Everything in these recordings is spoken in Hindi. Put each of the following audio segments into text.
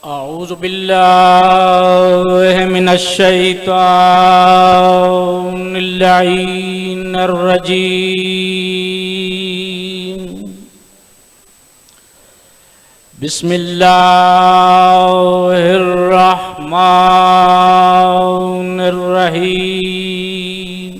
औज़ु बिल्लाहि मिनश शैतानिर रजीम। बिस्मिल्लाहिर रहमानिर रहीम।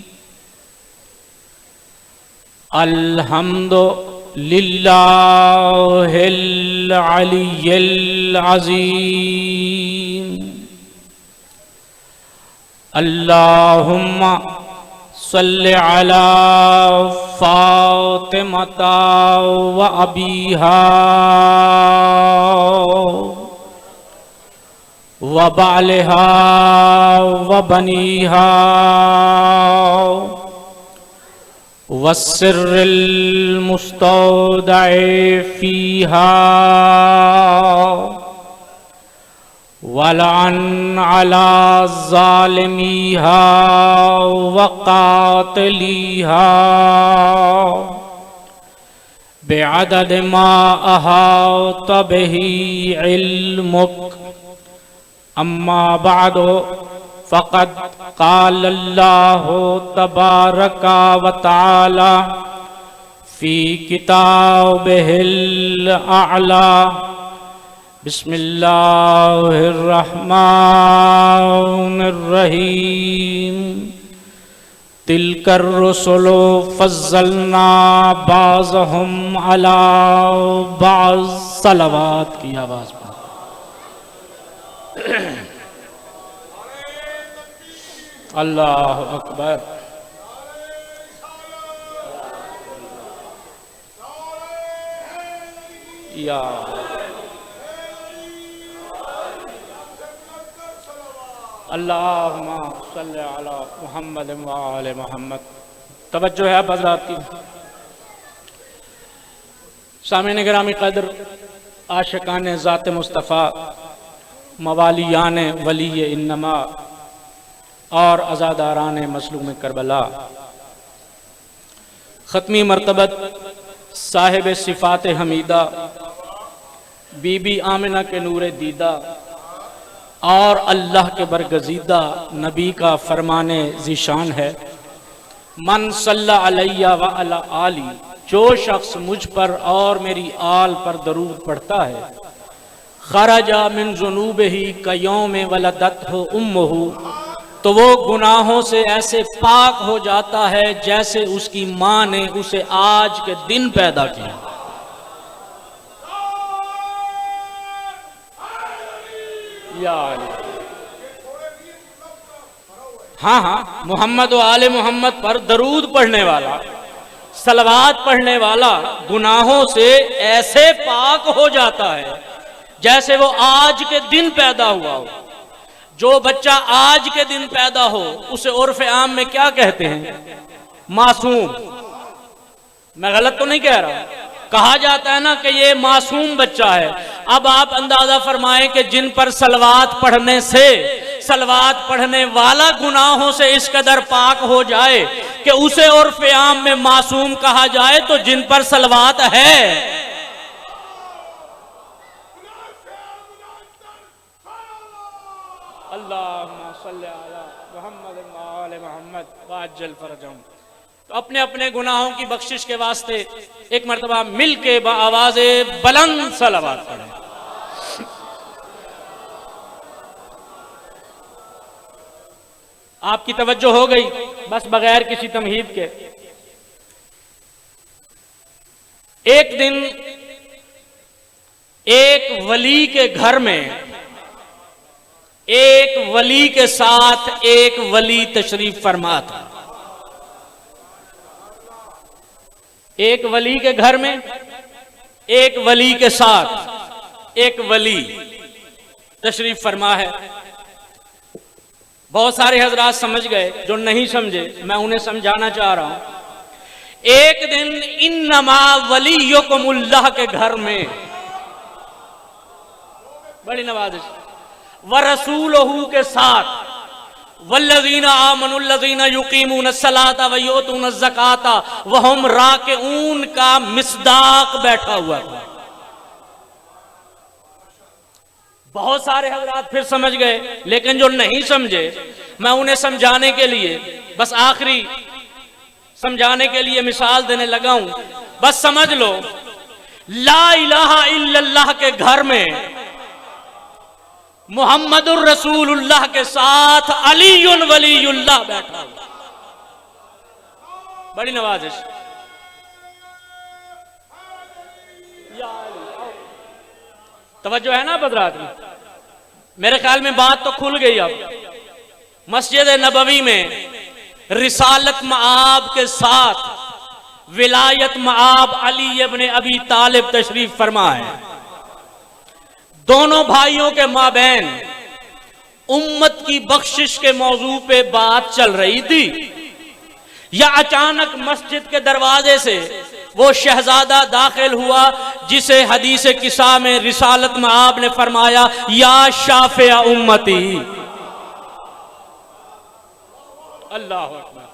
अल्हम्दुलिल्लाहिल अलिय्यिल अज़ीम। अल्लाहुम्मा सल्लि अला फ़ातिमता व अबीहा व बालिहा व बनीहा वस्सिर्रिल मुस्तौदअ फ़ीहा वलन अला ज़ालिमीहा व क़ातिलीहा बिअदद मा अहात बिही इल्मुक। अम्मा बअदु फ़क़द क़ालल्लाहु तबारका व तआला फ़ी किताबिहिल अअला। बिस्मिल्लाहिर रहमानिर रहीम। तिलकर रुसुलु फ़ज़्ज़लना बाज़हुम अला बाज़। सलावत की आवाज़ पर अल्लाहु अकबर। या अल्लाहुम्मा सल्लि अला मुहम्मद व आले मुहम्मद। तवज्जो है अब हज़रात की। सामईन गिरामी क़द्र, आशिकान ज़ात मुस्तफ़ा, मवालियान वली इन्नमा और अज़ादारान मज़लूम करबला, ख़त्मी मर्तबत साहिब सिफ़ात हमीदा बीबी आमिना के नूर दीदा और अल्लाह के बरगज़ीदा नबी का फरमाने ज़ीशान है, मन सल्ला अलैया व अला आली, जो शख्स मुझ पर और मेरी आल पर दरूद पढ़ता है, खरजा मिन ज़ुनूबिही कयौम वलदतहु उम्मुहु, तो वो गुनाहों से ऐसे पाक हो जाता है जैसे उसकी माँ ने उसे आज के दिन पैदा किया। हाँ, मोहम्मद व आले मोहम्मद पर दरूद पढ़ने वाला, सलवात पढ़ने वाला गुनाहों से ऐसे पाक हो जाता है जैसे वो आज के दिन पैदा हुआ हो। जो बच्चा आज के दिन पैदा हो उसे उर्फ आम में क्या कहते हैं? मासूम। मैं गलत तो नहीं कह रहा? कहा जाता है ना कि ये मासूम बच्चा है। अब आप अंदाजा फरमाएं कि जिन पर सलवात पढ़ने से सलवात पढ़ने वाला गुनाहों से इस कदर पाक हो जाए कि उसे उर्फ आम में मासूम कहा जाए, तो जिन पर सलवात है, अल्लाहुम्मा सल्लि अला मुहम्मद व आले मुहम्मद वअज्जल फरजहुम, तो अपने अपने गुनाहों की बख्शिश के वास्ते एक मरतबा मिल के आवाज़े बुलंद सलावत पढ़ें। आपकी तवज्जो हो गई? बस बगैर किसी तमहीद के। एक दिन एक वली के घर में एक वली के साथ एक वली तशरीफ फरमा था। एक वली के घर में एक वली के साथ एक वली तशरीफ फरमा है। बहुत सारे हजरात समझ गए, जो नहीं समझे मैं उन्हें समझाना चाह रहा हूं। एक दिन इन्नमा वलियुकुमुल्लाह के घर में, बड़ी नवाज़िश, व रसूलहू के साथ वल्लज़ीना आमनुल्लज़ीना युकीमूनस्सलाता व युतूनज़्ज़काता व हुम राकिऊन का मिस्दाक बैठा हुआ था। बहुत सारे हजरात फिर समझ गए, लेकिन जो नहीं समझे मैं उन्हें समझाने के लिए, बस आखिरी समझाने के लिए मिसाल देने लगा हूं। बस समझ लो, ला इलाहा इल्लल्लाह के घर में मुहम्मदुर रसूलुल्लाह के साथ अलीयुन वलीयुल्लाह बैठा हुआ। बड़ी नवाजिश। तवज्जो है ना बदरात में? मेरे ख्याल में बात तो खुल गई। अब मस्जिद नबवी में रिसालत मआब के साथ विलायत मआब अली इब्न अबी तालिब तशरीफ फरमा है। दोनों भाइयों के माबैन उम्मत की बख्शिश के मौजू पे बात चल रही थी, या अचानक मस्जिद के दरवाजे से वो शहजादा दाखिल हुआ जिसे हदीस किसा में रिसालत मआब ने फरमाया, या शाफिया उम्मती। अल्लाह अकबर,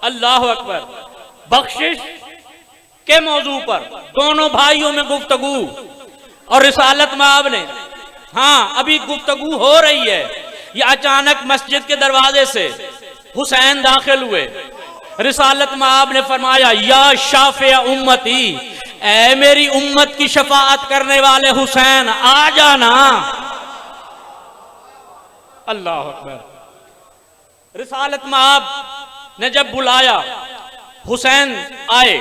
अल्लाह अकबर। बख्शिश के मौजू पर दोनों भाइयों में गुफ्तगू, और रिसालत मआब ने, हाँ अभी गुफ्तगू हो रही है, ये अचानक मस्जिद के दरवाजे से हुसैन दाखिल हुए। रिसालत मआब ने फरमाया, या शाफिया उम्मती, ऐ मेरी उम्मत की शफाअत करने वाले हुसैन आ जाना। अल्लाह अकबर। रिसालत मआब ने जब बुलाया, हुसैन आए,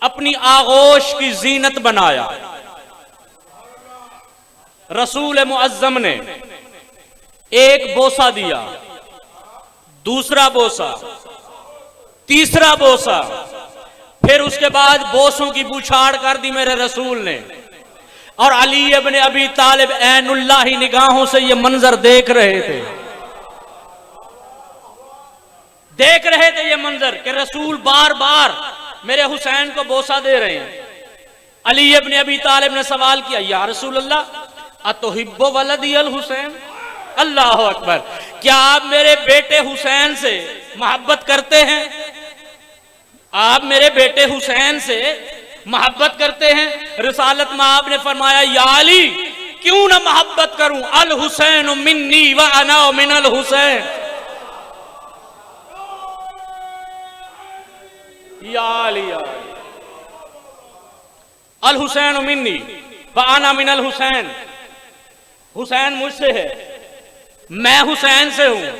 अपनी आगोश की जीनत बनाया। रसूल मुअज्जम ने एक बोसा दिया, दूसरा बोसा, तीसरा बोसा, फिर उसके बाद बोसों की बूछाड़ कर दी मेरे रसूल ने। और अली इब्न अबी तालिब ऐनुल्लाही निगाहों से ये मंजर देख रहे थे, देख रहे थे ये मंजर कि रसूल बार बार मेरे हुसैन को बोसा दे रहे हैं। अली इब्न अबी तालिब ने सवाल किया, या रसूल अल्लाह अतुहिब्बु वलदी अल हुसैन। अल्लाह अकबर। क्या आप मेरे बेटे हुसैन से मोहब्बत करते हैं? आप मेरे बेटे हुसैन से मोहब्बत करते हैं? रिसालत मआब ने फरमाया, या अली, क्यों ना मोहब्बत करूं, अल हुसैन मिन्नी व अना मिनल हुसैन। या अली, अल हुसैन मिन्नी व अना मिनल हुसैन। हुसैन मुझसे है, मैं हुसैन से हूं,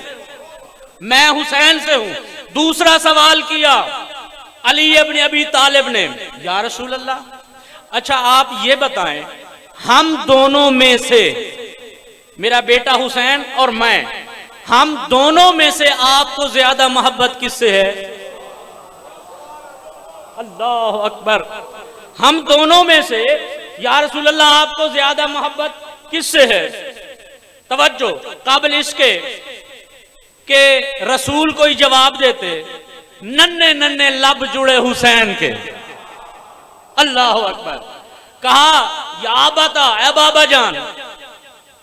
मैं हुसैन से हूं। दूसरा सवाल किया अली इब्न अबी तालिब ने, या रसूल अल्लाह, अच्छा आप ये बताएं, हम दोनों में से, मेरा बेटा हुसैन और मैं, हम दोनों में से आपको ज्यादा मोहब्बत किससे है? अल्लाह अकबर। हम दोनों में से या रसूल अल्लाह आपको ज्यादा मोहब्बत किससे है? तवज्जो, काबिल इसके के रसूल को ही जवाब देते, नन्हे नन्हे लब जुड़े हुसैन के। अल्लाह अकबर। कहा, या बता ए बाबा जान,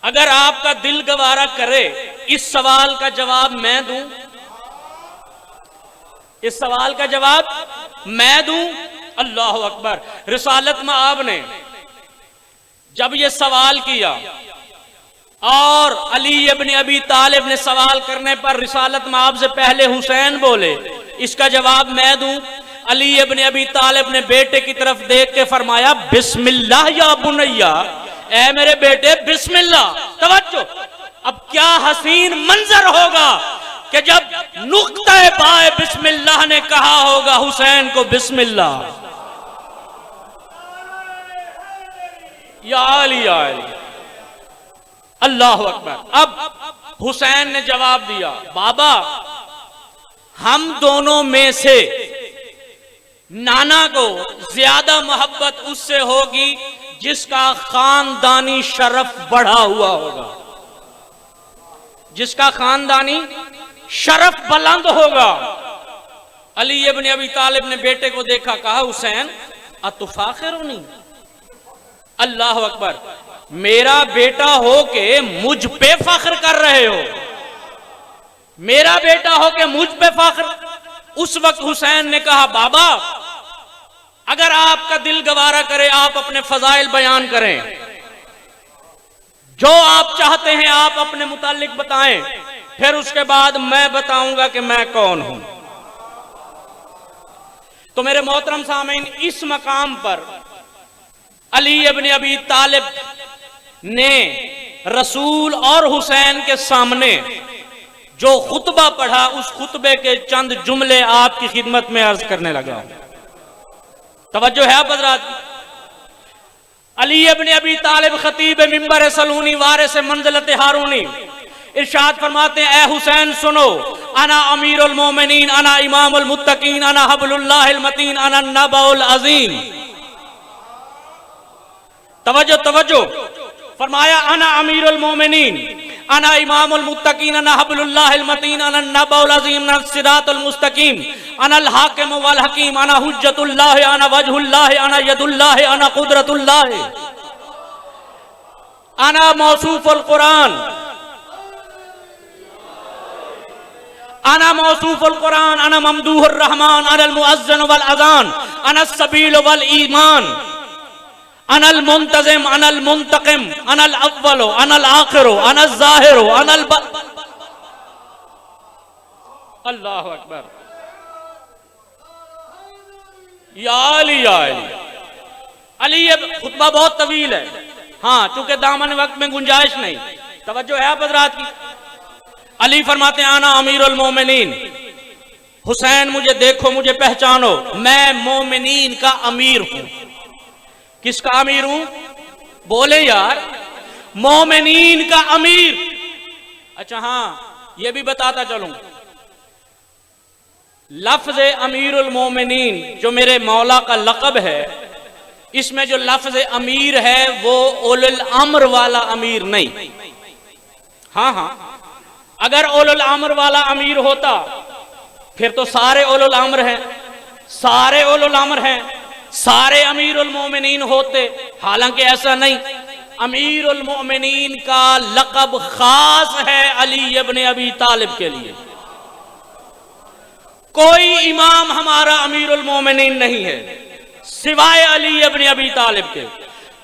अगर आपका दिल गवारा करे इस सवाल का जवाब मैं दूं, इस सवाल का जवाब मैं दूं। अल्लाह अकबर। रिसालत मआब ने जब ये सवाल किया और अली इब्न अबी तालिब ने सवाल करने पर रिसालत मआब से पहले हुसैन बोले, इसका जवाब मैं दूं। अली इब्न अबी तालिब ने बेटे की तरफ देख के फरमाया, बिस्मिल्लाह या बुनैया, ऐ मेरे बेटे बिस्मिल्लाह। तवज्जो, अब क्या हसीन मंजर होगा कि जब नुक्ता बाए बिस्मिल्लाह ने कहा होगा हुसैन को बिस्मिल्लाह। या अली, या अली। अल्लाह अकबर। अब हुसैन ने जवाब दिया, बाबा हम दोनों में से नाना को ज्यादा मोहब्बत उससे होगी जिसका खानदानी शरफ बढ़ा हुआ होगा, जिसका खानदानी शरफ बुलंद होगा। अली इब्न अबी तालिब ने बेटे को देखा, कहा, हुसैन अतुफाखिरुनी। अल्लाह अकबर। मेरा बेटा हो के मुझ पे फख्र कर रहे हो, मेरा बेटा हो के मुझ पे फख्र। उस वक्त हुसैन ने कहा, बाबा अगर आपका दिल गवारा करे आप अपने फजाइल बयान करें। जो आप चाहते हैं आप अपने मुतालिक बताएं, फिर उसके बाद मैं बताऊंगा कि मैं कौन हूं। तो मेरे मोहतरम सामीन, इस मकाम पर अली इब्न अबी तालिब ने रसूल और हुसैन के सामने जो खुतबा पढ़ा, उस खुतबे के चंद जुमले आपकी खिदमत में अर्ज करने लगा। तवज्जो है आप हज़रात। अली इब्न अबी तालिब खतीब मिंबर सलूनी वारिस मंज़िलत हारूनी इरशाद फरमाते हैं, ए हुसैन सुनो, अना अमीरुल मोमिनीन, अना इमामुल मुत्तकीन, अना हब्लुल्लाहिल मतीन, अना नबाउल अजीम। तवज्जो तवज्जो। फरमाया अना अमीरुल मोमिनीन, अना इमामुल मुत्तकीन, अना हब्लुल्लाहिल मतीन, अना नबाउल अजीम, अना सिरातुल मुस्तकीम, अना अल हाकिम वल हकीम, अना हुज्जतुल्लाह, अना वजहुल्लाह, अना यदुल्लाह, अना कुदरतुल्लाह, अना मौसूफुल कुरान, अना मौसूफुल कुरान, अना ममदूहुर रहमान, अना अल मुअज्जिन वल अज़ान, अना सबील वल ईमान, अनल मुंतज़िम, अनल मुंतक़िम, अनल अव्वलो, अनल आखिरो, अनल ज़ाहिरो, अनल अल्लाहु अकबर। या अली या अली। अली ये खुतबा बहुत तवील है, हाँ, चूंकि दामन वक्त में गुंजाइश नहीं। तवज्जो है आप हज़रात की। अली फरमाते हैं, आना अमीरुल मोमिनीन, हुसैन मुझे देखो, मुझे पहचानो, मैं मोमिनीन का अमीर हूं। किसका अमीर हूं? बोले यार, मोमिनीन का अमीर। अच्छा हाँ, ये भी बताता चलूं, लफ्ज अमीरुल मोमिनीन जो मेरे मौला का लक़ब है, इसमें जो लफ्ज अमीर है वो उलुल अम्र वाला अमीर नहीं। हाँ हाँ, अगर उलुल अम्र वाला अमीर होता फिर तो सारे उलुल अम्र हैं, सारे उलुल अम्र हैं, सारे अमीरुल मोमिनीन होते। हालांकि ऐसा नहीं, अमीरुल मोमिनीन का लक़ब खास है अली इब्न अबी तालिब के लिए। कोई इमाम हमारा अमीरुल मोमिनीन नहीं है सिवाय अली इब्न अबी तालिब के।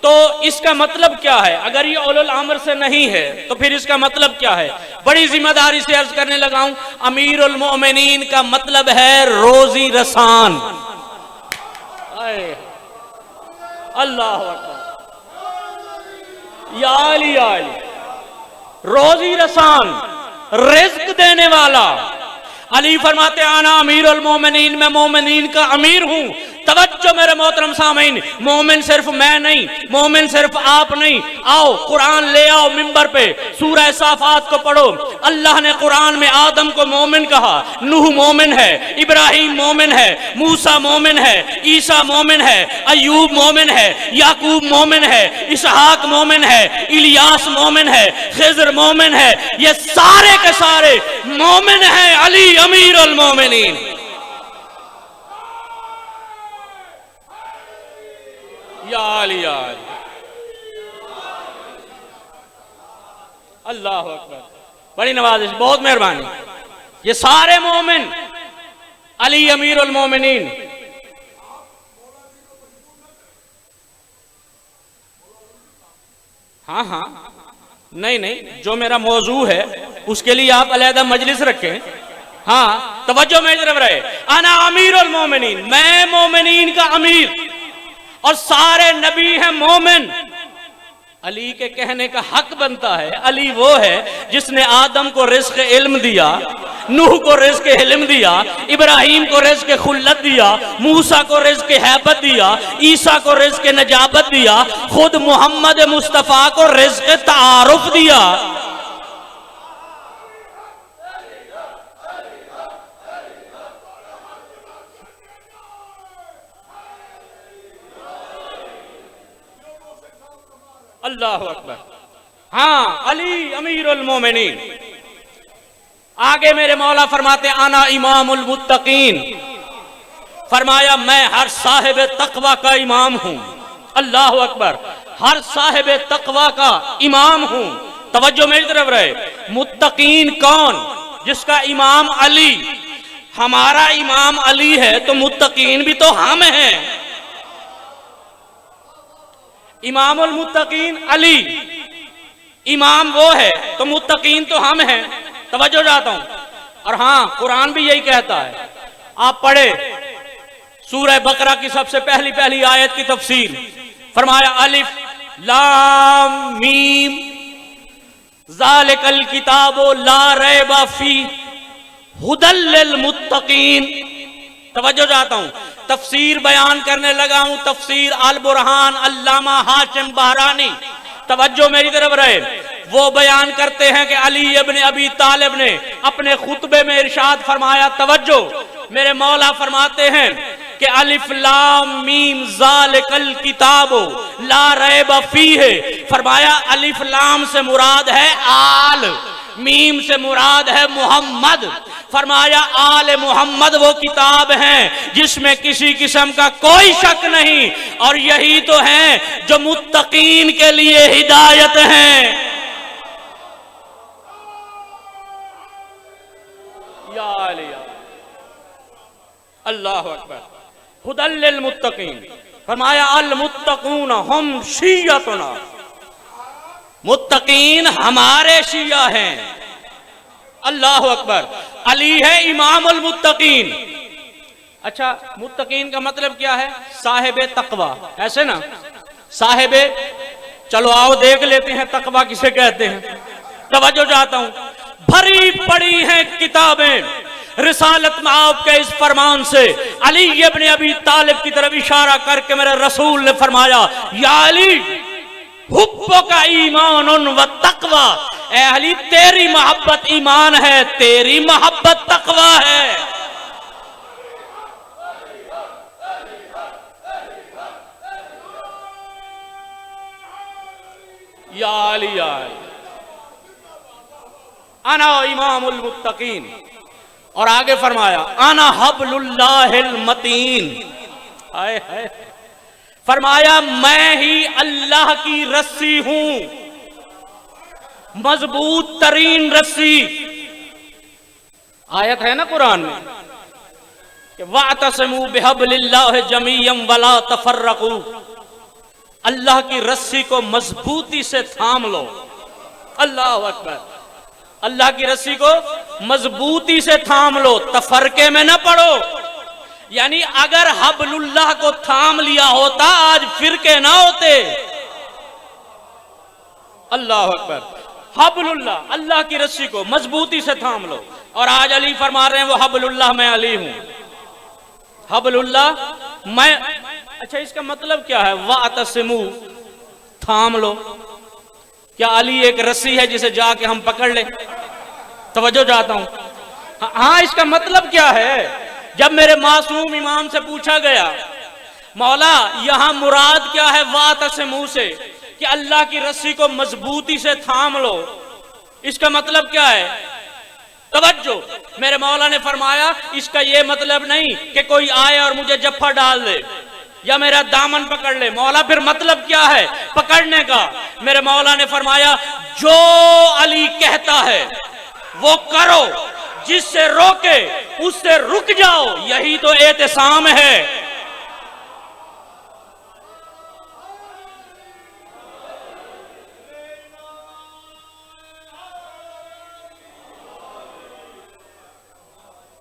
तो इसका मतलब क्या है? अगर ये उलुल अम्र से नहीं है तो फिर इसका मतलब क्या है? बड़ी जिम्मेदारी से अर्ज करने लगा हूं, अमीरुल मोमिनीन का मतलब है रोजी रसान। अल्लाह या अली या अली, रोजी रसान, रिज़्क देने वाला। अली फरमाते आना अमीरुल मोमिनीन, मैं मोमिनीन का अमीर हूं। तवज्जो मेरे मोहतरम सामीन, मोमिन सिर्फ मैं नहीं, मोमिन सिर्फ आप नहीं। आओ कुरान ले आओ मिंबर पे, सूरह साफात को पढ़ो। अल्लाह ने कुरान में आदम को मोमिन कहा, नूह मोमिन है, इब्राहिम मोमिन है, मूसा मोमिन है, ईसा मोमिन है, अयूब मोमिन है, याकूब मोमिन है, इसहाक मोमिन है, इलियास मोमिन है, खिज़र मोमिन है। ये सारे के सारे मोमिन हैं। अली अमीरुल मोमिनीन। या अली या अली। अल्लाह अकबर, बड़ी नवाजिश, बहुत मेहरबानी। ये सारे मोमिन अली अमीरुल मोमिनीन। हाँ हाँ, नहीं नहीं, जो मेरा मौजू है उसके लिए आप अलहदा मजलिस रखें। हाँ, तवज्जो मेरी तरफ रहे। अना अमीरुल मोमिनीन, मैं मोमिनीन का अमीर, और सारे नबी हैं मोमिन। अली के कहने का हक बनता है। अली वो है जिसने आदम को रिज़्क़ इल्म दिया, नूह को रिज़्क़ इल्म दिया, इब्राहिम को रिज़्क़ खुल्लत दिया, मूसा को रिज़्क़ हैबत दिया, ईसा को रिज़्क़ नजाबत दिया, खुद मोहम्मद मुस्तफ़ा को रिज़्क़ तारुफ दिया। अल्लाह अकबर। हाँ, अली अमीरुल मोमिनीन। आगे मेरे मौला फरमाते आना इमामुल मुत्तकीन, फरमाया मैं हर साहिब तकवा का इमाम हूं। अल्लाह अकबर, हर साहिब तकवा का इमाम हूं। तवज्जो मेरी तरफ रहे। मुत्तकीन कौन? जिसका इमाम अली। हमारा इमाम अली है तो मुत्तकीन भी तो हम हैं। इमामुल मुत्तकीन अली, इमाम वो है तो मुत्तकीन तो हम हैं। तवज्जो जाता हूं। और हां, कुरान भी यही कहता है। आप पढ़े सूरह बकरा की सबसे पहली पहली आयत की तफसीर, फरमाया अलिफ लाम मीम ज़ालिकल किताबो ला रैबा फी हुदल लिल मुत्तकीन। तवज्जो चाहता हूं, तफसीर बयान करने लगा हूं, तफसीर अल बुरहान अल्लामा हाशिम बहरानी। तवज्जो मेरी तरफ रहे। वो बयान करते हैं कि अली इब्न अबी तालिब ने अपने खुतबे में इरशाद फरमाया, तवज्जो, मेरे मौला फरमाते हैं कि अलिफ लाम मीम ज़ालिकल किताबो ला रैब फीह। फरमाया अलिफ लाम से मुराद है आल, मीम से मुराद है मोहम्मद। फरमाया आल मोहम्मद वो किताब है जिसमें किसी किस्म का कोई शक नहीं, और यही तो है जो मुत्तकीन के लिए हिदायत है। या अल्लाह अकबर। हुदल लिल मुत्तकीन। फरमाया अल मुत्तकून हम शिय्यतुना, मुत्तकीन हमारे शिया हैं। अल्लाह अकबर। अली है इमामुल मुत्तकीन। अच्छा, मुत्तकीन का मतलब क्या है? साहिबे तकवा, ऐसे ना? साहिबे, चलो आओ देख लेते हैं तकवा किसे कहते हैं। तवज्जो चाहता हूं, भरी पड़ी हैं किताबें रिसालत में आपके इस फरमान से। अली इब्न अबी तालिब की तरफ इशारा करके मेरे रसूल ने फरमाया, या अली हुब्बो का ईमान व तकवा, ए अली तेरी मोहब्बत ईमान है, तेरी मोहब्बत तकवा है। या अली अना इमामुल मुत्तकीन। और आगे फरमाया अना हब्लुल्लाहिल मतीन। हाय हाय। फरमाया मैं ही अल्लाह की रस्सी हूं, मजबूत तरीन रस्सी। आयत है ना कुरान में कि वातसिमू बिहब्लिल्लाहि जमीअन वला तफर्रकू, अल्लाह की रस्सी को मजबूती से थाम लो। अल्लाह अकबर। अल्लाह की रस्सी को मजबूती से थाम लो, तफरके में न पड़ो। यानी अगर हब्लुल्लाह को थाम लिया होता आज फिरके ना होते। अल्लाह अकबर। हब्लुल्लाह, अल्लाह की रस्सी को मजबूती से थाम लो। और आज अली फरमा रहे हैं वो हब्लुल्लाह मैं अली हूं, हब्लुल्लाह मैं। अच्छा, इसका मतलब क्या है? वातसिमू, थाम लो। क्या अली एक रस्सी है जिसे जाके हम पकड़ ले? तवज्जो चाहता हूं। हाँ, इसका मतलब क्या है? जब मेरे मासूम इमाम से पूछा गया, मौला यहां मुराद क्या है वातसिमू से, कि अल्लाह की रस्सी को मजबूती से थाम लो, इसका मतलब क्या है? तवज्जो, मेरे मौला ने फरमाया इसका यह मतलब नहीं कि कोई आए और मुझे जफ्फा डाल दे या मेरा दामन पकड़ ले। मौला फिर मतलब क्या है पकड़ने का? मेरे मौला ने फरमाया जो अली कहता है वो करो, जिससे रोके उससे रुक जाओ, यही तो एहतिसाम है।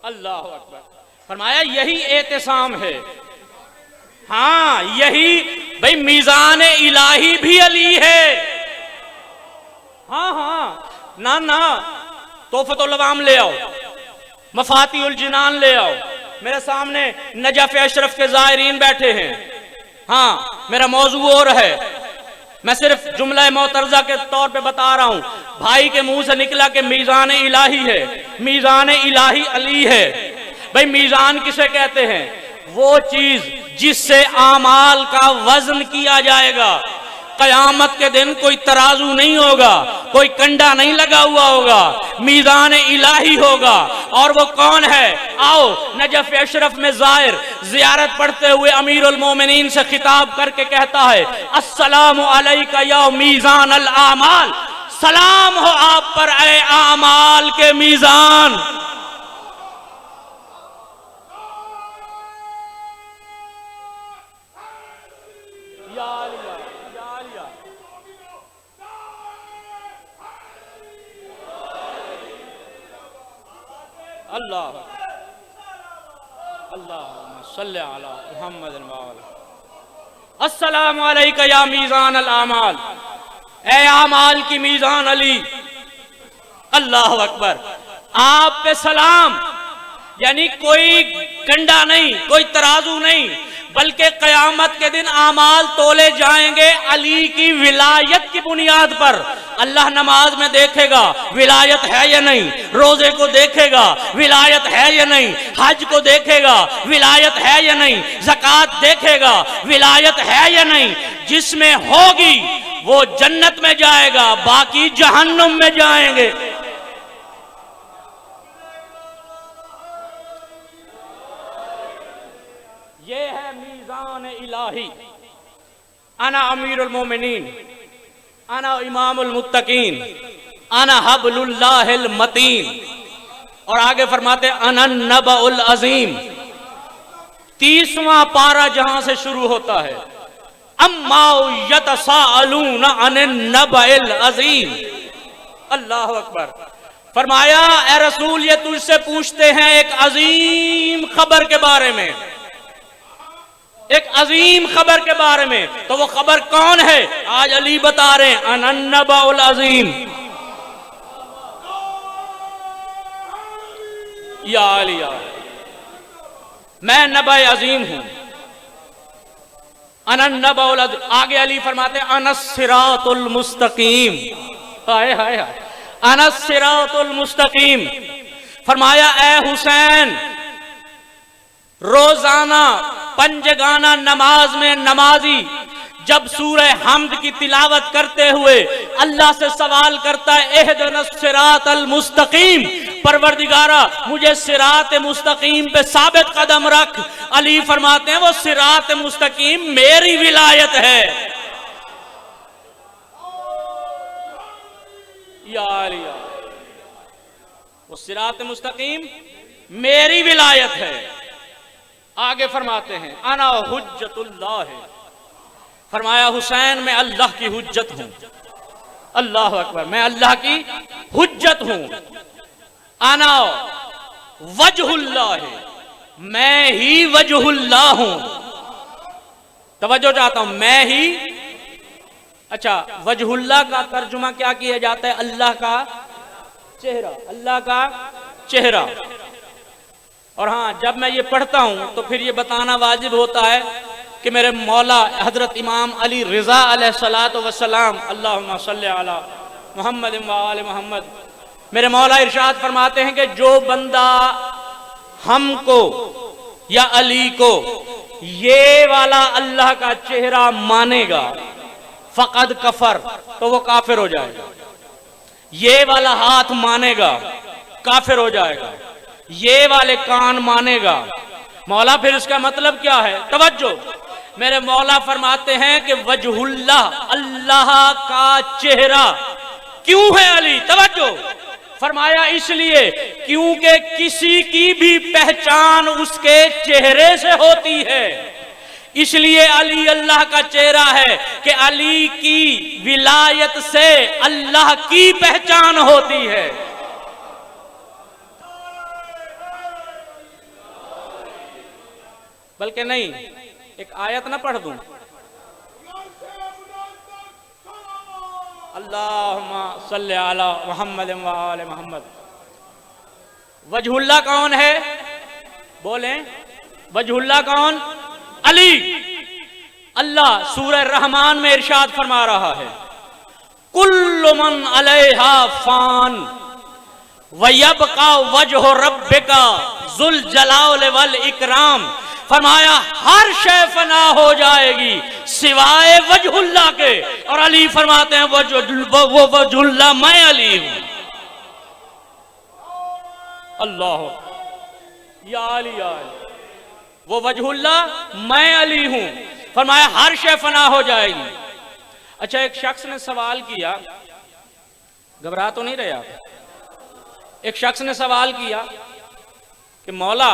अल्लाह अकबर। फरमाया यही एहतिसाम है। हाँ, यही भाई मीज़ान इलाही भी अली है। हाँ हाँ, ना ना, तोहफतुल अवाम ले आओ, मफातिउल जिनान ले आओ। मेरे सामने नजफ अशरफ के ज़ायरीन बैठे हैं। हाँ, मेरा मौजू और है, मैं सिर्फ जुमला मोतरजा के तौर पे बता रहा हूं। भाई के मुंह से निकला कि मीज़ान इलाही है, मीज़ान इलाही अली है। भाई मीज़ान किसे कहते हैं? वो चीज जिससे आमाल का वजन किया जाएगा। कयामत के दिन कोई तराजू नहीं होगा, कोई कंडा नहीं लगा हुआ होगा, मीज़ान इलाही होगा। और वो कौन है? आओ, नजफ अशरफ में ज़ाहिर ज़ियारत पढ़ते हुए अमीरुल मोमिनीन से खिताब करके कहता है, अस्सलामु अलैका या मीज़ान अल आमाल, सलाम हो आप पर ए आमाल के मीज़ान। अल्लाह अल्लाहुम्मा सल्ली अला मुहम्मद व अला। अस्सलामु अलैका या मीज़ान अल आमाल, ए आमाल की मीज़ान अली। अल्लाह अकबर। आप पे सलाम, यानी कोई कंडा नहीं, कोई तराजू नहीं, बल्कि क़यामत के दिन आमाल तोले जाएंगे अली की विलायत की बुनियाद पर। अल्लाह नमाज में देखेगा विलायत है या नहीं, रोजे को देखेगा विलायत है या नहीं, हज को देखेगा विलायत है या नहीं, ज़कात देखेगा विलायत है या नहीं। जिसमें होगी वो जन्नत में जाएगा, बाकी जहन्नुम में जाएंगे। ये है मीज़ान इलाही। अना अमीरुल मोमिनीन, अना इमामुल मुत्तकीन, अना हब्लुल्लाहिल मतीन। और आगे फरमाते अना नबउल अजीम। 30वां पारा जहां से शुरू होता है, अम्मा यतसाअलून अनिन नबइल अजीम। अल्लाह अकबर। फरमाया ए रसूल, ये तुझसे पूछते हैं एक अजीम खबर के बारे में, एक अजीम खबर के बारे में। तो वो खबर कौन है? आज अली बता रहे हैं, अनन नबउल अजीम। या अली, मैं नबा अजीम हूं। अनन नबउल अजीम। आगे अली फरमाते अनस सिरातुल मुस्तकीम। हाय हाय हाय, अनस सिरातुल मुस्तकीम। फरमाया ए हुसैन, रोजाना पंजगाना नमाज में नमाजी जब सूरह हम्द की तिलावत करते हुए अल्लाह से सवाल करता है, इहदिनस सिरातल मुस्तकीम, परवरदिगारा मुझे सिरात मुस्तकीम पे साबित कदम रख। अली फरमाते हैं वो सिरात मुस्तकीम मेरी विलायत है। या वो सिरात मुस्तकीम मेरी विलायत है। आगे फरमाते हैं अना हुज्जतुल्लाह है। फरमाया हुसैन, मैं अल्लाह की हुज्जत हूं। अल्लाह अकबर। मैं अल्लाह की हुज्जत हूं। अना वजहुल्लाह है, मैं ही वजहुल्लाह हूं। तवज्जो चाहता हूं, मैं ही। अच्छा, वजहुल्लाह का तर्जुमा क्या किया जाता है? अल्लाह का चेहरा, अल्लाह का चेहरा। और हाँ, जब मैं ये पढ़ता हूं तो फिर ये बताना वाजिब होता है कि मेरे मौला हजरत इमाम अली रिजा अलैहिस्सलातु वस्सलाम, अल्लाहुम्मा सल्ली अला मुहम्मद व आले मोहम्मद, मेरे मौला इरशाद फरमाते हैं कि जो बंदा हमको या अली को ये वाला अल्लाह का चेहरा मानेगा, फकद कफर, तो वो काफिर हो जाएगा। ये वाला हाथ मानेगा, काफिर हो जाएगा। ये वाले कान मानेगा। मौला फिर इसका मतलब क्या है? तवज्जो, मेरे मौला फरमाते हैं कि वजहुल्लाह, अल्लाह का चेहरा। क्यों है अली? तवज्जो, फरमाया इसलिए क्योंकि किसी की भी पहचान उसके चेहरे से होती है। इसलिए अली अल्लाह का चेहरा है कि अली की विलायत से अल्लाह की पहचान होती है। बल्कि नहीं, एक आयत ना पढ़ दूं? अल्लाहुम्मा सल्ली अला मुहम्मद व आले मोहम्मद। वजहुल्लाह कौन है? बोलें, वजहुल्लाह कौन? अली। अल्लाह सूरह रहमान में इरशाद फरमा रहा है, कुल्लु मन अलैहा फान व यबका वजहु रब्बिका जुल जलाल वल इकराम। फरमाया हर शय फना हो जाएगी सिवाय वजहुल्लाह के। और अली फरमाते हैं वो वजहुल्लाह मैं अली हूं। अल्लाह, या अली, या अली, वो वजहुल्लाह मैं अली हूं। फरमाया हर शय फना हो जाएगी। अच्छा, एक शख्स ने सवाल किया, घबरा तो नहीं रहे आप? एक शख्स ने सवाल किया कि मौला,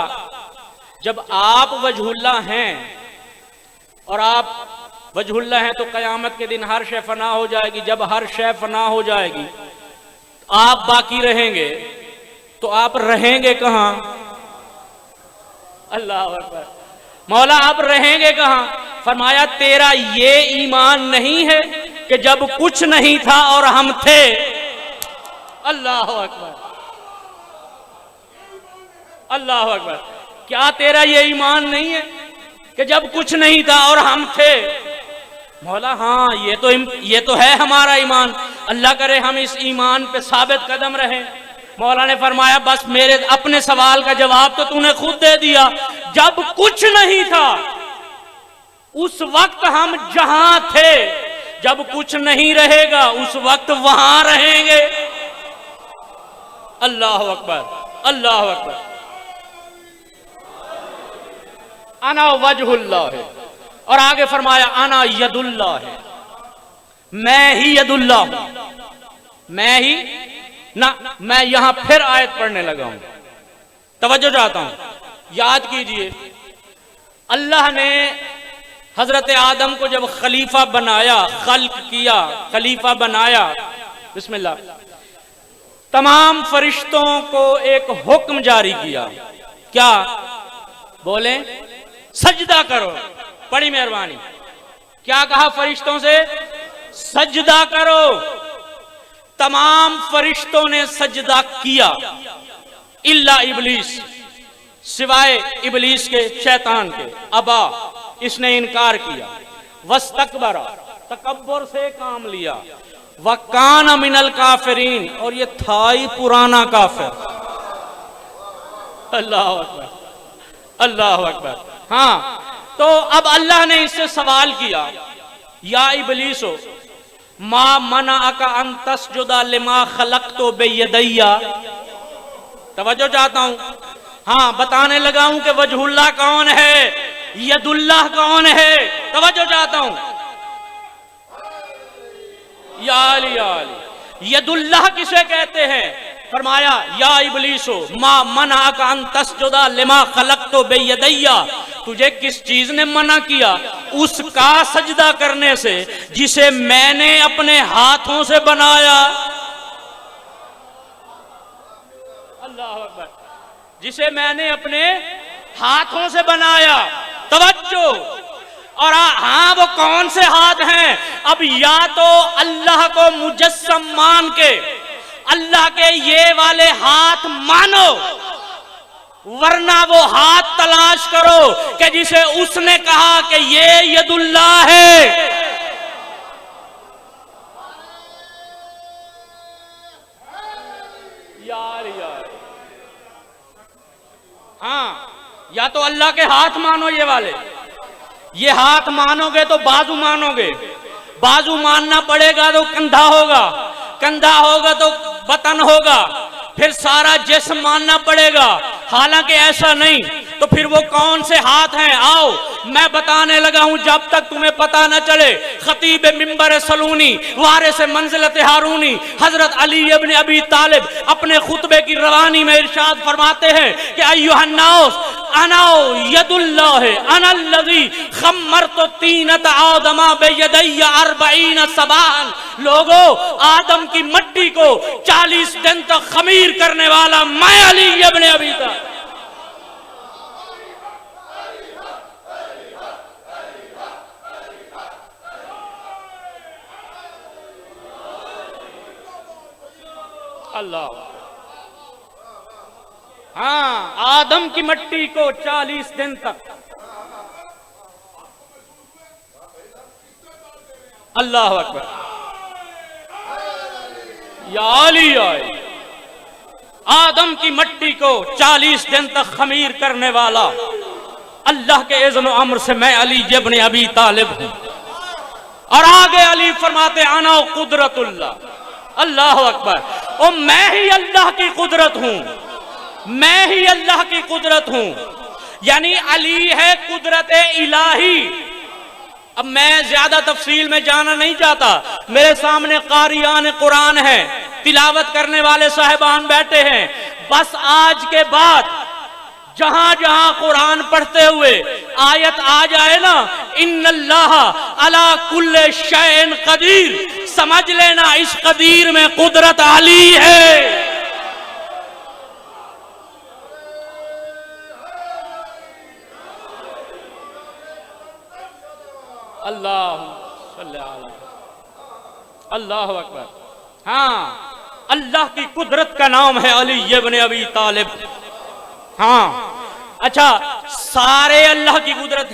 जब आप वजहुल्लाह हैं और आप वजहुल्लाह हैं तो कयामत के दिन हर शय फना हो जाएगी। जब हर शय फना हो जाएगी आप बाकी रहेंगे, तो आप रहेंगे कहां? अल्लाह अकबर। मौला आप रहेंगे कहां? फरमाया तेरा ये ईमान नहीं है कि जब कुछ नहीं था और हम थे। अल्लाह अकबर, अल्लाह अकबर। क्या तेरा ये ईमान नहीं है कि जब कुछ नहीं था और हम थे? मौला हाँ, ये तो है हमारा ईमान। अल्लाह करे हम इस ईमान पे साबित कदम रहें। मौला ने फरमाया बस मेरे अपने सवाल का जवाब तो तूने खुद दे दिया। जब कुछ नहीं था उस वक्त हम जहां थे, जब कुछ नहीं रहेगा उस वक्त वहां रहेंगे। अल्लाह अकबर, अल्लाह अकबर। अना वजहुल्लाह है, और आगे फरमाया अना यदुल्लाह है, मैं ही यदुल्लाह हूं, मैं ही ना। मैं यहां फिर आयत पढ़ने लगा हूं, तवज्जो चाहता हूं, याद कीजिए। अल्लाह ने हजरत आदम को जब खलीफा बनाया, खल्क किया, खलीफा बनाया, बिस्मिल्लाह, तमाम फरिश्तों को एक हुक्म जारी किया। क्या? बोले सजदा करो। बड़ी मेहरबानी। क्या कहा फरिश्तों से? सजदा करो। तमाम फरिश्तों ने सजदा किया इल्ला इबलीस, सिवाय इबलीस के, शैतान के। अबा, इसने इनकार किया। वस्तकबरा, तकब्बुर से काम लिया। वकान मिनल काफिरीन, और ये था ही पुराना काफिर। अल्लाह अकबर, अल्लाह अकबर। हाँ, तो अब अल्लाह ने इससे सवाल किया, या इबलीसो मा मना अका अन तस्जुदा लिमा खलक़्तु बियदैया। तवज्जो चाहता हूं। हाँ, बताने लगा हूं कि वजहुल्लाह कौन है, यदुल्लाह कौन है। तवज्जो चाहता हूं। या अली, यदुल्लाह किसे कहते हैं? फरमाया या इबलीसो मा मना का अन तस्जुदा लिमा खलक़्तु बियदैया, तुझे किस चीज ने मना किया उसका सजदा करने से जिसे मैंने अपने हाथों से बनाया। अल्लाह अकबर, जिसे मैंने अपने हाथों से बनाया। तवज्जो। और हाँ, वो कौन से हाथ हैं? अब या तो अल्लाह को मुजस्सम मान के अल्लाह के ये वाले हाथ मानो, वरना वो हाथ तलाश करो कि जिसे उसने कहा कि ये यदुल्लाह है। यार हाँ, या तो अल्लाह के हाथ मानो, ये वाले, ये हाथ मानोगे तो बाजू मानोगे, बाजू मानना पड़ेगा तो कंधा होगा, कंधा होगा तो बतन होगा, फिर सारा जिस्म मानना पड़ेगा। हालांकि ऐसा नहीं, तो फिर वो कौन से हाथ हैं? आओ मैं बताने लगा हूं, जब तक तुम्हें पता न चले। खतीब मिंबर सलूनी, वारिस मंजिलत हारूनी, हजरत अली इब्न अबी तालिब अपने खुतबे की रवानी में इरशाद फरमाते हैं कि अय्युहन्नास अना यदुल्लाह अनल्लज़ी खम्मरतु तीनत आदमा बियदैया 40 सबाहन। लोगों, आदम की मट्टी को 40 दिन तक खमीर करने वाला मैं अली इब्न अबी तालिब। अल्लाह, हाँ, आदम की मट्टी को 40 दिन तक। अल्लाह अकबर, या अली आए। आदम की मट्टी को 40 दिन तक खमीर करने वाला अल्लाह के इज़्न व अम्र से मैं अली इब्न अबी तालिब हूं। और आगे अली फरमाते आना कुदरतुल्लाह। अल्लाह अकबर, ओ मैं ही अल्लाह की कुदरत हूं, मैं ही अल्लाह की कुदरत हूं। यानी अली है कुदरत इलाही। अब मैं ज्यादा तफसील में जाना नहीं चाहता, मेरे सामने कारियान कुरान है, तिलावत करने वाले साहिबान बैठे हैं। बस आज के बाद जहां जहां कुरान पढ़ते हुए आयत आ जाए ना, इन्नल्लाह अला कुल्ले शैइन कदीर, समझ लेना इस कदीर में कुदरत अली है। अल्लाह अकबर। हाँ, अल्लाह की कुदरत का नाम है अली इब्न अबी तालिब। हाँ, अच्छा, सारे अल्लाह की कुदरत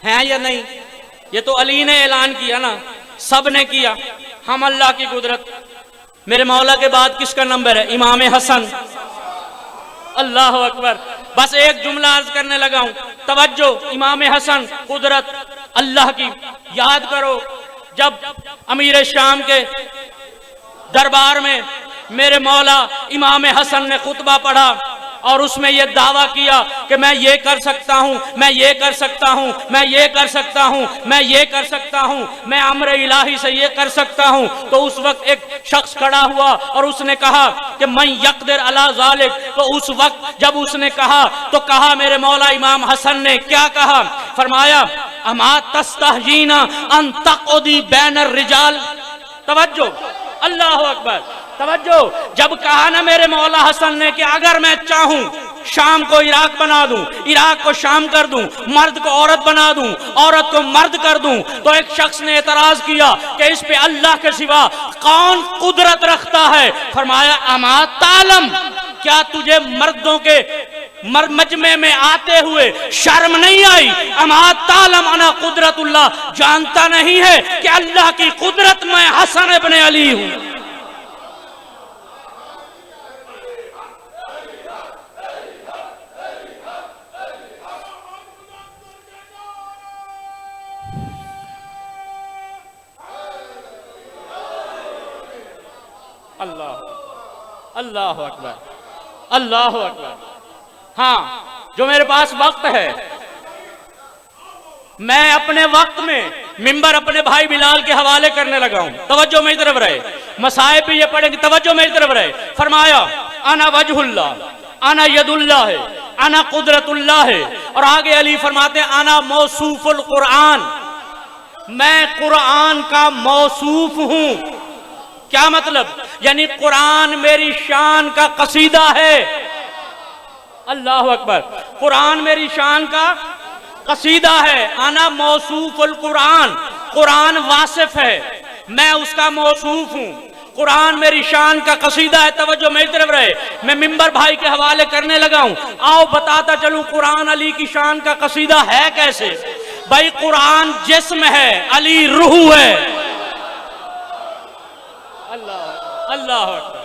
हैं या नहीं? ये तो अली ने ऐलान किया ना, सब ने किया। हम अल्लाह की कुदरत। मेरे मौला के बाद किसका नंबर है? इमाम हसन। अल्लाह अकबर। बस एक जुमला अर्ज करने लगा हूं, तवज्जो। इमाम हसन कुदरत अल्लाह की। याद करो, जब अमीर शाम के दरबार में मेरे मौला इमाम हसन ने खुतबा पढ़ा और उसमें यह दावा किया कि मैं ये कर सकता हूं, मैं ये कर सकता हूं, मैं ये कर सकता हूं, मैं ये कर सकता हूं, मैं अम्र इलाही से ये कर सकता हूं, तो उस वक्त एक शख्स खड़ा हुआ और उसने कहा कि मैं यकदिर अला ज़ालिक। तो उस वक्त जब उसने कहा तो कहा, मेरे मौला इमाम हसन ने क्या कहा? फरमाया, अमा तस्तहजीना अन तक़ुदी बैनर रिजाल। तवज्जो, अल्लाह अकबर, तवज्जो। जब कहा ना मेरे मौला हसन ने कि अगर मैं चाहूं शाम को इराक बना दूं, इराक को शाम कर दूं, मर्द को औरत बना दूं, औरत को मर्द कर दूं, तो एक शख्स ने एतराज किया कि इस पे अल्लाह के सिवा कौन कुदरत रखता है? फरमाया, अमा तालम, क्या तुझे मर्दों के मजमे में आते हुए शर्म नहीं आई? अमा तालम अना कुदरतुल्लाह, जानता नहीं है कि अल्लाह की कुदरत मैं हसन इब्न अली हूं। अल्लाह अल्लाह अकबर, अल्लाह अकबर। हाँ, जो मेरे पास वक्त है, मैं अपने वक्त में मिंबर अपने भाई बिलाल के हवाले करने लगा हूं। तवज्जो मेरी तरफ रहे, मसाइब भी ये पढ़ेंगे, तवज्जो मेरी तरफ रहे। फरमाया, अना वजहुल्लाह, अना यदुल्लाह है, अना कुदरतुल्लाह है। और आगे अली फरमाते हैं, अना मौसूफुल कुरान, मैं कुरान का मौसूफ हूं। क्या मतलब? यानी कुरान मेरी शान का कसीदा है। अल्लाह अकबर। कुरान मेरी शान का कसीदा है। आना मौसूफुल कुरान, कुरान वासिफ है, मैं उसका मौसूफ हूं। कुरान मेरी शान का कसीदा है। तवज्जो मेरी तरफ रहे, मैं मिंबर भाई के हवाले करने लगा हूं। आओ बताता चलूं कुरान अली की शान का कसीदा है कैसे। भाई, कुरान जिस्म है, अली रूह है। अल्लाह अल्लाह अकबर।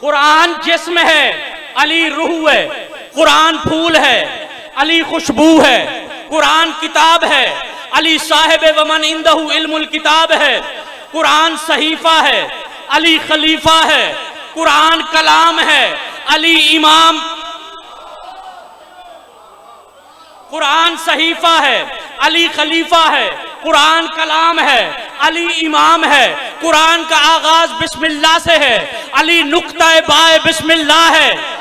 कुरान जिस्म है, अली रूह है। कुरान फूल है, अली खुशबू है। कुरान किताब है, अली साहिब वमन इंदहु इल्मुल किताब है। कुरान सहीफा है, अली खलीफा है। कुरान कलाम है, अली इमाम। कुरान सहीफा है, अली खलीफा है। कुरान कलाम है, अली इमाम है। कुरान का आगाज बिस्मिल्लाह से है, अली नुक्ता बाय बिस्मिल्लाह है।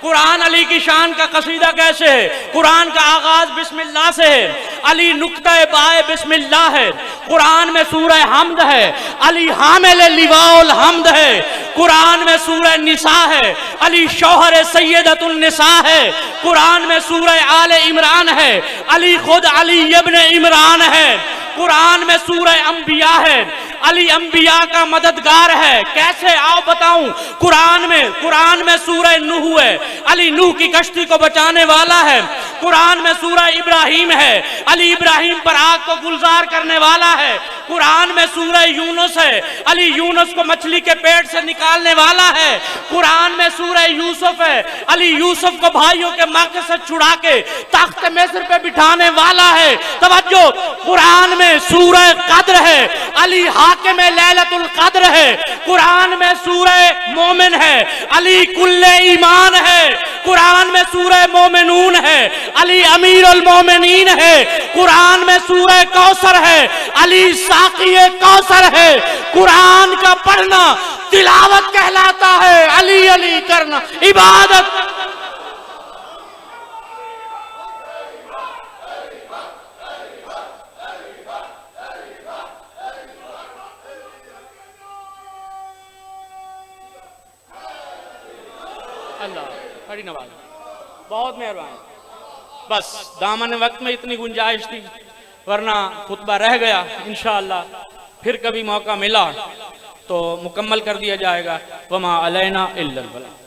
कुरान अली की शान का कसीदा कैसे है? कुरान का आगाज बिस्मिल्लाह से है, अली नुक्ता बाय बिस्मिल्लाह है। कुरान में सूरह हमद है, अली हामिल लिवाउल हमद है। कुरान में सूरह निसा है, अली शौहर सैयदतुन निसा है। कुरान में सूरह आले इमरान है, अली खुद अली इब्न इमरान है। कुरान में सूरह अंबिया है, अली अंबिया का मददगार है। कैसे? आओ बताऊं। कुरान में सूरह नूह है, अली नूह की कश्ती को बचाने वाला है। कुरान में सूरह इब्राहिम है, अली इब्राहिम पर आग को गुलजार करने वाला है। कुरान में सूरह यूनुस है, अली यूनुस को मछली के पेट से निकालने वाला है। कुरान में सूरह यूसुफ है, अली यूसुफ को भाइयों के मक्के से छुड़ा के तख्त मिस्र पे बिठाने वाला है। तवज्जो, कुरान में सूरह कद्र है, अली हाकिम लैलतुल कद्र है। कुरान में सूरह मोमिन है, अली कुल्ले ईमान है। कुरान में सूरह मोमिनून है, अली अमीरुल मोमिनीन है। कुरान में सूरह कौसर है, अली साक़िए कौसर है। कुरान का पढ़ना तिलावत कहलाता है, अली अली करना इबादत। अल्लाह, बड़ी नवाज। बहुत मेहरबानी। बस दामन वक्त में इतनी गुंजाइश थी, वरना खुतबा रह गया। इंशाअल्लाह फिर कभी मौका मिला तो मुकम्मल कर दिया जाएगा। वमा अलैना इल्लल बलाग।